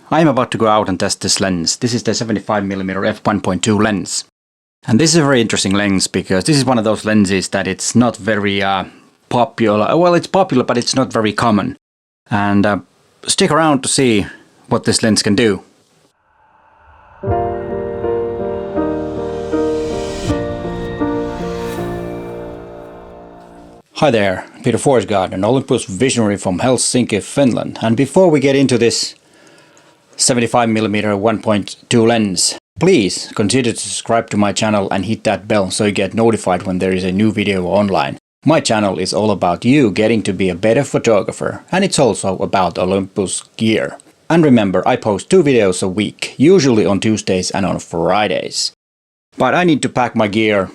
I am about to go out and test this lens. This is the 75mm f1.2 lens. And this is a very interesting lens because this is one of those lenses that it's not very popular. Well, it's popular, but it's not very common. And stick around to see what this lens can do. Hi there, Peter Forsgaard, an Olympus visionary from Helsinki, Finland. And before we get into this 75mm 1.2 lens, please consider to subscribe to my channel and hit that bell so you get notified when there is a new video online. My channel is all about you getting to be a better photographer, and it's also about Olympus gear. And remember, I post 2 videos a week, usually on Tuesdays and on Fridays. But I need to pack my gear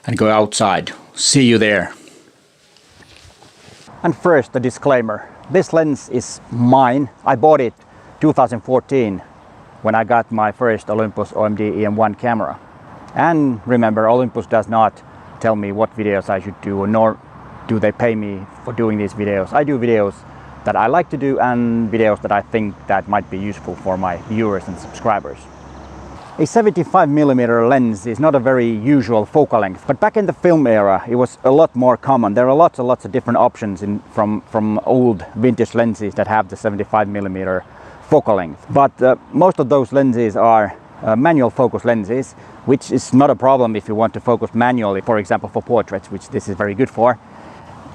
and go outside. See you there. And first, a disclaimer. This lens is mine. I bought it 2014 when I got my first Olympus OMD EM1 camera. And remember, Olympus does not tell me what videos I should do, nor do they pay me for doing these videos. I do videos that I like to do and videos that I think that might be useful for my viewers and subscribers. A 75mm lens is not a very usual focal length, but back in the film era it was a lot more common. There are lots and lots of different options from old vintage lenses that have the 75mm focal length. But most of those lenses are manual focus lenses, which is not a problem if you want to focus manually, for example for portraits, which this is very good for.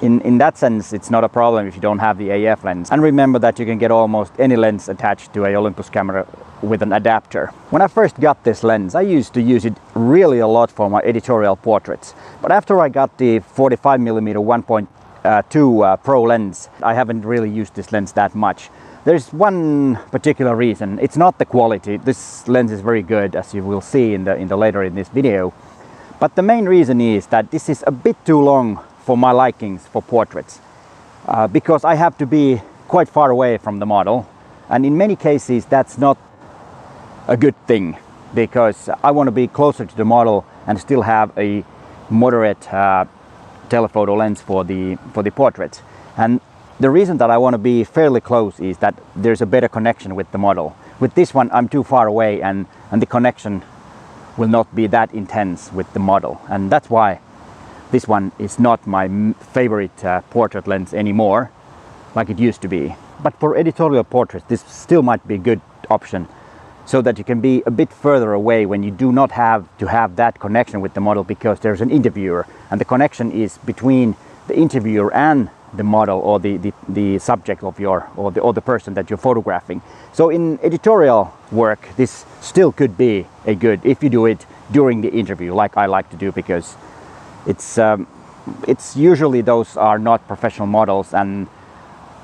In that sense, it's not a problem if you don't have the AF lens. And remember that you can get almost any lens attached to a Olympus camera with an adapter. When I first got this lens, I used to use it really a lot for my editorial portraits. But after I got the 45mm 1.2 Pro lens, I haven't really used this lens that much. There's one particular reason. It's not the quality. This lens is very good, as you will see in the later in this video. But the main reason is that this is a bit too long for my likings for portraits, because I have to be quite far away from the model, and in many cases that's not a good thing, because I want to be closer to the model and still have a moderate telephoto lens for the portraits. And the reason that I want to be fairly close is that there's a better connection with the model. With this one I'm too far away, and the connection will not be that intense with the model, and that's why this one is not my favorite portrait lens anymore, like it used to be. But for editorial portraits, this still might be a good option, so that you can be a bit further away when you do not have to have that connection with the model, because there's an interviewer, and the connection is between the interviewer and the model, or the subject of or the person that you're photographing. So in editorial work, this still could be a good, if you do it during the interview, like I like to do, because it's usually those are not professional models, and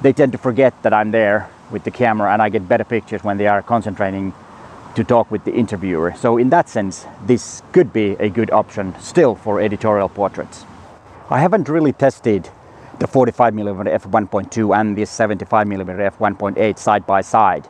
they tend to forget that I'm there with the camera, and I get better pictures when they are concentrating to talk with the interviewer. So in that sense, this could be a good option still for editorial portraits. I haven't really tested the 45mm f1.2 and this 75mm f1.8 side by side,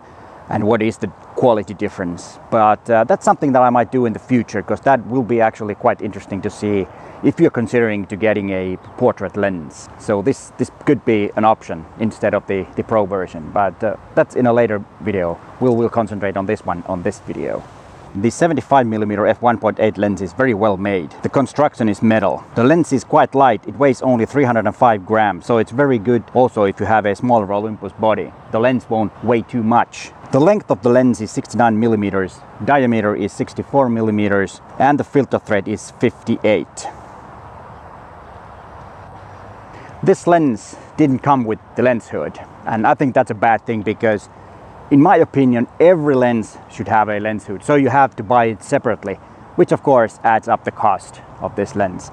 and what is the quality difference, but that's something that I might do in the future, because that will be actually quite interesting to see if you're considering to getting a portrait lens. So this could be an option instead of the Pro version, but that's in a later video. We'll concentrate on this one on this video. The 75mm f1.8 lens is very well made. The construction is metal. The lens is quite light. It weighs only 305 grams, so it's very good also if you have a smaller Olympus body. The lens won't weigh too much. The length of the lens is 69mm, diameter is 64mm, and the filter thread is 58. This lens didn't come with the lens hood, and I think that's a bad thing, because in my opinion every lens should have a lens hood, so you have to buy it separately, which of course adds up the cost of this lens.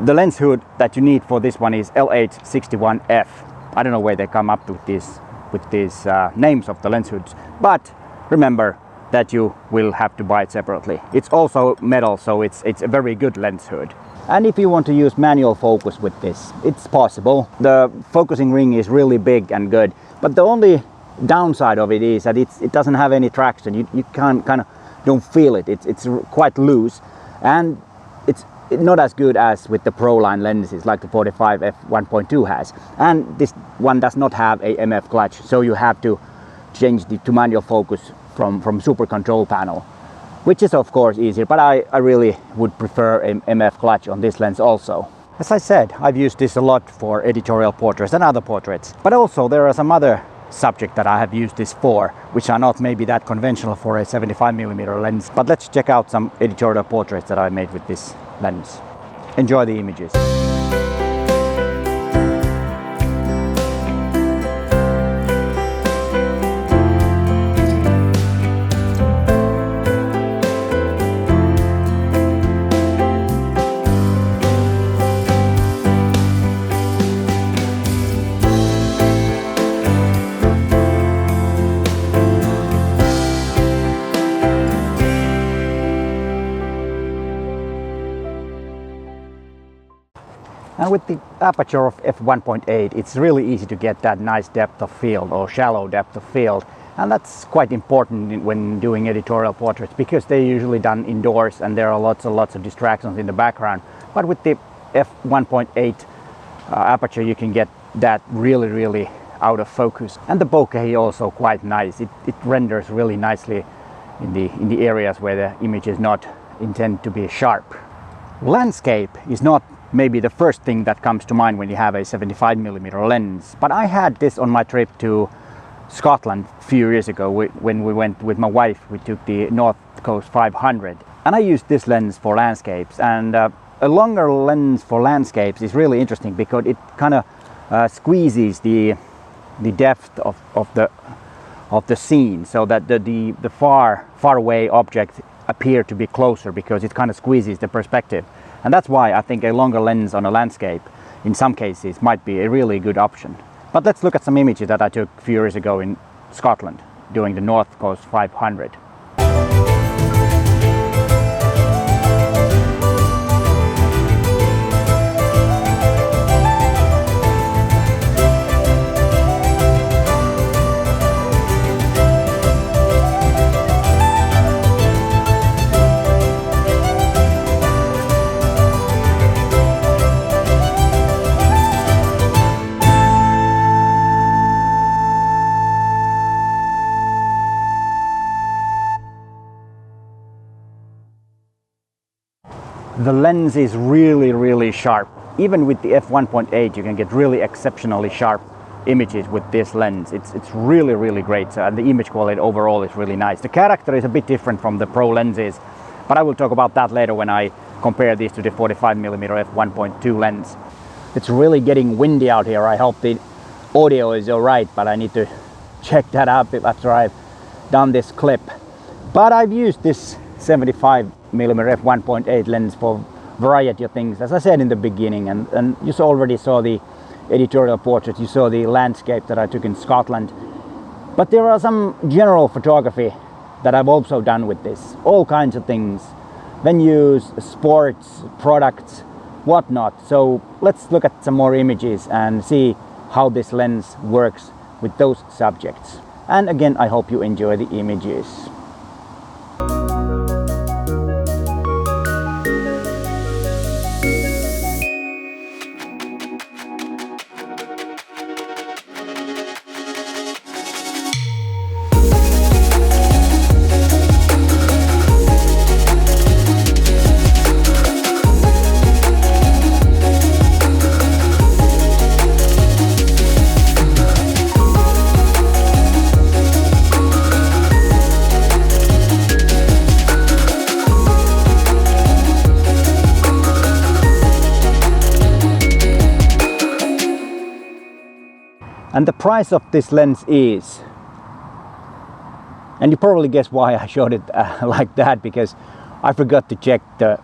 The lens hood that you need for this one is L861F. I don't know where they come up with these names of the lens hoods, but remember that you will have to buy it separately. It's also metal, so it's a very good lens hood. And if you want to use manual focus with this, it's possible. The focusing ring is really big and good, but the only downside of it is that it doesn't have any traction. You kind of don't feel it. It's quite loose, and it's not as good as with the Pro line lenses like the 45 f1.2 has. And this one does not have a MF clutch, so you have to change to manual focus from super control panel, which is of course easier, but I really would prefer an MF clutch on this lens also. As I said, I've used this a lot for editorial portraits and other portraits, but also there are some other subjects that I have used this for, which are not maybe that conventional for a 75mm lens. But let's check out some editorial portraits that I made with this lens. Enjoy the images. And with the aperture of f1.8, it's really easy to get that nice depth of field or shallow depth of field. And that's quite important when doing editorial portraits, because they're usually done indoors and there are lots and lots of distractions in the background. But with the f1.8 aperture, you can get that really out of focus. And the bokeh also quite nice. It renders really nicely in the areas where the image is not intended to be sharp. Landscape is not maybe the first thing that comes to mind when you have a 75mm lens, but I had this on my trip to Scotland a few years ago when we went with my wife. We took the North Coast 500 and I used this lens for landscapes, and a longer lens for landscapes is really interesting because it kind of squeezes the depth of the scene, so that the far away objects appear to be closer, because it kind of squeezes the perspective. And that's why I think a longer lens on a landscape in some cases might be a really good option. But let's look at some images that I took a few years ago in Scotland doing the North Coast 500. The lens is really sharp. Even with the f1.8 you can get really exceptionally sharp images with this lens. It's really great, and the image quality overall is really nice. The character is a bit different from the pro lenses, but I will talk about that later when I compare these to the 45mm f1.2 lens. It's really getting windy out here. I hope the audio is alright, but I need to check that out after I've done this clip. But I've used this 75mm f1.8 lens for variety of things, as I said in the beginning, and you already saw the editorial portraits, you saw the landscape that I took in Scotland. But there are some general photography that I've also done with this, all kinds of things, venues, sports, products, whatnot. So let's look at some more images and see how this lens works with those subjects. And again, I hope you enjoy the images. And the price of this lens is, and you probably guess why I showed it like that, because I forgot to check the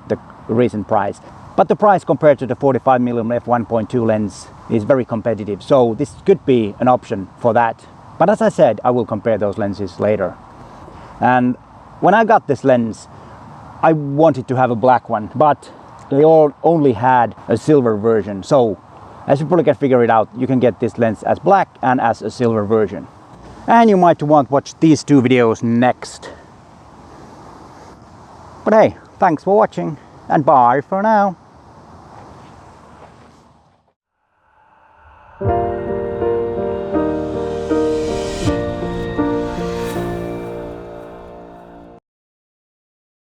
recent price. But the price compared to the 45mm f1.2 lens is very competitive, so this could be an option for that. But as I said, I will compare those lenses later. And when I got this lens, I wanted to have a black one, but they all only had a silver version. So as you probably can figure it out, you can get this lens as black and as a silver version. And you might want to watch these two videos next. But hey, thanks for watching and bye for now.